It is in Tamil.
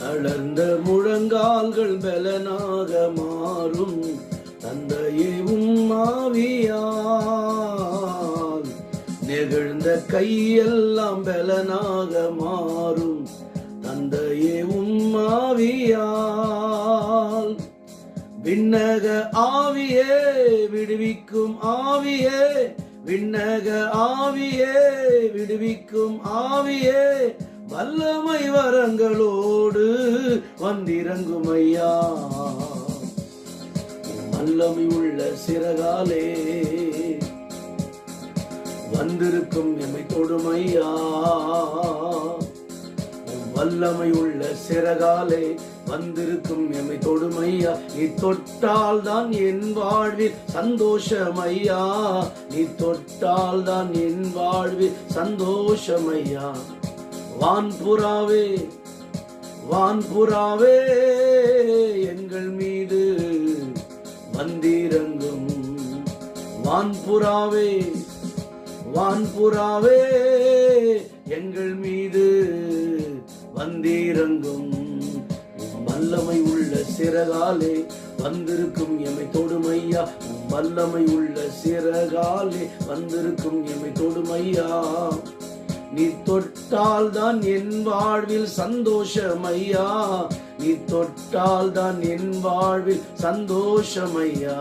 தளர்ந்த முழங்கால்கள் பலனாக மாறும் தந்தையே ஆவியால். நெகிழ்ந்த கையெல்லாம் பலனாக மாறும் தந்தையே ஆவியால். விண்ணக ஆவியே விடுவிக்கும் ஆவியே, விண்ணக ஆவியே விடுவிக்கும் ஆவியே, வல்லமை வரங்களோடு வந்திறங்கும் ஐயா. வல்லமை உள்ள சிறகாலே வந்திருக்கும் எம்மை தொடுமையா. வல்லமை உள்ள சிறகாலே வந்திருக்கும் எம்மை தொடுமையா. நீ தொட்டால் தான் என் வாழ்வில் சந்தோஷமையா, நீ தொட்டால் தான் என் வாழ்வில் சந்தோஷமையா. வான்புறாவே வான்புறாவே எங்கள் மீது வந்திறங்கும். வான்புறாவே வான்புறாவே எங்கள் மீது வந்திறங்கும். வல்லமை உள்ள சிறகாலே வந்திருக்கும் எம்மை தொடுமையா. வல்லமை உள்ள சிறகாலே வந்திருக்கும் எம்மை தொடுமையா. நீ தொட்டால் தான் என் வாழ்வில் சந்தோஷமையா, நீ தொட்டால் தான் என் வாழ்வில் சந்தோஷமையா.